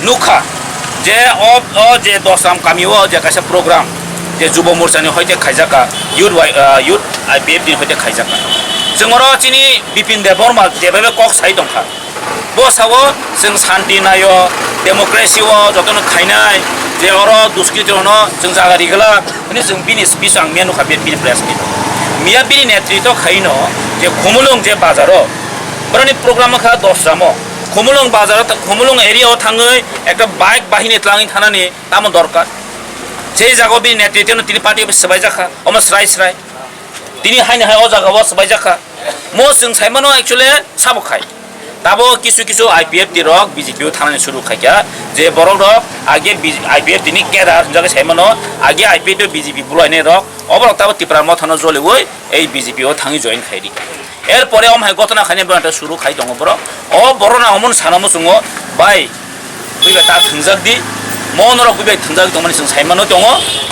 नुखा जे जे दसराम कामियो जे कासे प्रोग्राम जे जुब मोर्चानि हयते खाइजाका यूथ आईपीएफ नि हयते खाइजाका जोंरो चिनि बिपिन देबबर्मा जेबेबे कक साइ दंखा बसावो जों शान्ति नायो डेमोक्रेसी ओ जतन खाइनाय जे अरो दुष्कृतनो जों जागा रिगला माने जों बिनि स्पिच आं मेनु खा बे प्रेस मिट मिया बिनि नेतृत्व खाइनो जे खमुलुं जे बाजारो बरनि प्रोग्राम खा दसरामो खमुलुं बाजार खमुलुं एरिया थाङै একটা বাইক বাহিনী ত্লাঙি থানানি তামো দরকার সেই জায়গা বি নেতৃত্ব তিনি পার্টি অফিস সবাই জাখা অমর স্রাই স্রাই তিনি হাইনে হাই অ জায়গা সবাই জাখা মো जों সাইমানো एक्चुअली সাবো খাই তাবো কিছু কিছু আইপিএফ টি রক বিজেপি থানানি শুরু খাইয়া যে বড় রক আগে আইপিএফ তিনি কেদার জায়গা সাইমানো আগে আইপিএফ বিজেপি বুলাইনে রক অবর তাবো ত্রিপুরা মথানো জলে ওই এই বিজেপি ও থাঙি জয়েন খাইরি এরপরে অমহাই ঘটনা খাইনে বড়টা শুরু খাই দङ বড় অ বড়না অমন সানামো সুङो বাই बुझबाय ता थंजागदि मनर बुझबाय थंजाग दंमोन जों साइमानो दङ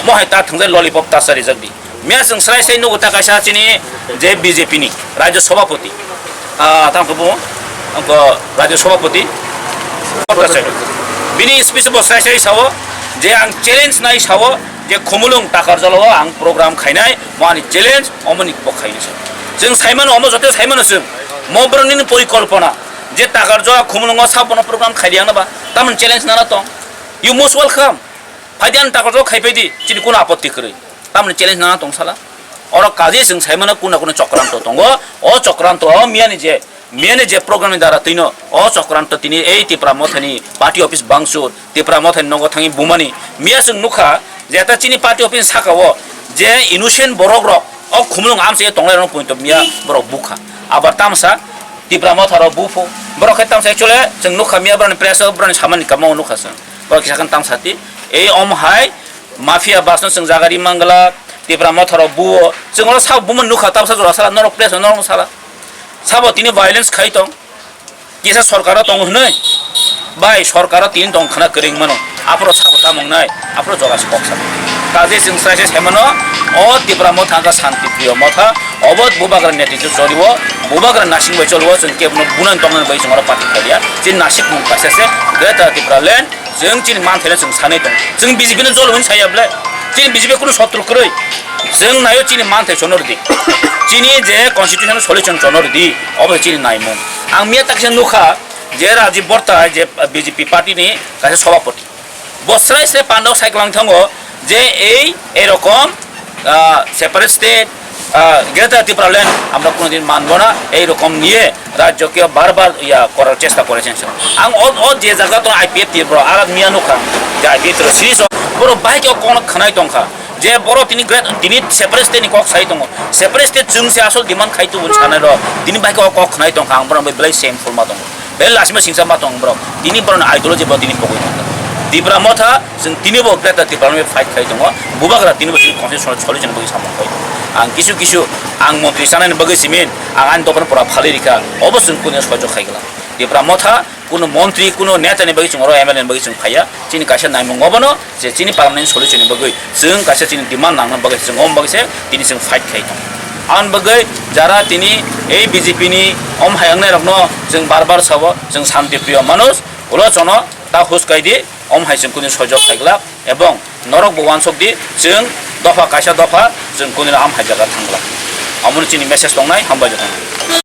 महाय ता थंजाय ललिपप तासारि जागदि मिया जों स्राय स्राय नुगो ताकासा चिनि जे बीजेपी नि राज्य सभापति तांखौ बुङो अंको राज्य सभापति बिनि स्पिच बो स्राय स्राय सावो जे आं चेलेन्ज नाय सावो जे खमुलुं ताकार जलो आं प्रोग्राम खाइनाय मानि चेलेन्ज अमनि बखाइनोसो जों साइमानो अमो जते साइमानो जों मब्रनिनि परिकल्पना जे ताकार जो खमुलुंगा साबनो प्रोग्राम खाइदियानबा तामन चैलेंज नाना तो यू मोस्ट वेलकम फाइदियान ताकार जो खाइफैदि चिनि कोन आपत्ति करै तामन चैलेंज नाना तंसाला और काजे जों साइमानो कुना कुना चक्रान्त दंगो अ चक्रान्त मियानि जे प्रोग्राम द्वारा तैनो अ चक्रान्त तिनि ए तिप्रा मथनि पार्टी अफिस बांसुर तिप्रा मथनि नगो थाङि बुमानि मिया जों नुखा जेता चिनि पार्टी अफिस साकावो जे इनोसेंट बरग रक अ खमुलुं आमसे तंलायनो पॉइंट मिया बरक बुखा आबार तामसा तिप्रा मथारो बुफो बरक तामसा एक्चुअली जों नुखा मिया बरनि प्रेस बरनि सामानि कामाव नुखासो बरक किसाखन तामसाति ए अमहाय माफिया बासन जों जागारि मंगला तिप्रा मथारो बुओ जोंल सा बुमन नुखा तामसा जरा साला नरक प्रेस नरक साला साबो तिनि भाइलेंस खाइतं किसा सरकार दङ हनै बाय सरकार तिन दं खना करिं मनो आप्रो साबो तामंनाय आप्रो जगास कक्सा काजे जों स्रायसे साइमानो अ तिप्रा मथा का शान्ति प्रिय मथा अबद बुबाग्र नेतृत्व चलिवो बुबाग्र नासिं बाय चलिवो जों केबनो बुनान दंन बाय जों पार्टी खालिया जिन नासिक मुं कासेसे ग्रेटर तिप्रा लेन्ड जों चिन मानथेले जों सानै दं जों बिजेपिनो जलवन सायाब्ले चिन बिजेपि कुनु शत्रु करै जों नायो चिन मानथे चनरदि चिनि जे कन्स्टिट्यूशन सल्युशन चनरदि अब चिन नायमु आं मिया ताकसे नुखा जे राजीव बर्ता जे बिजेपि पार्टी नि कासे सभापति बसराय से पांडव साइक्लां थांगो जे এই রকম separate state greater Tripura land আমরা কোনোদিন মানব না এই রকম নিয়ে রাজ্যকে বারবার ইয়া করার চেষ্টা করেছেন আং ও যে জায়গা তো আইপিএফ ত্রিপুরা আর মিয়ানুখা যে আইপিএফ সিরিজ বড় বাইকে কোন খানাই দংখা যে বড় তিনি সেপারেট স্টেট কক সাই দङ সেপারেট স্টেট जोंसे আসল ডিমান্ড খাইতো বুন সানাय र তিনি বাইকে কক খানাই দংখा आं बरं बेलाय सेम फुलमा दङ बे लासिमा सिंसा मा दङ बरं তিনি बरं आइडियोलॉजी बरं তিনি पगै दङ तिप्रा मथा जों तिनिबो ग्रेटार तिप्रानि फाइट खाइ दङ बुबाग्रा तिनिबो कन्स्टिट्यूशन सल्युशन बगै सामं खाइ आं किसु आं मन्त्रि सानायनि बगै सिमिन आं आन दपन परा फालिरिखा अबस जों कुनो सह्य खाइगला तिप्रा मथा कुनो मन्त्रि कुनो नेतानि बगै जों एमएलए बगै जों खाया चिनि कासे नायमंगबनो जे चिनि पार्मानेन्ट सल्युशननि बगै जों कासे चिनि डिमान्ड नांगन बगै जों हम बगैसे तिनि जों फाइट खाइ दङ आन बगै जारा तिनि ए बीजेपी नि अम हायंनाय रखनो जों बार साबो जों शान्ति प्रिय मानुस उलचनो ता हुसकाइदि अम हाइजों कुनि सह्य खाइगला एवं नरक भगवान सकदि जों दफा कायसा दफा जों कुनि आम हाइजागा थांगला अमुन चिनि मेसेज दंनाय हामबाय दं।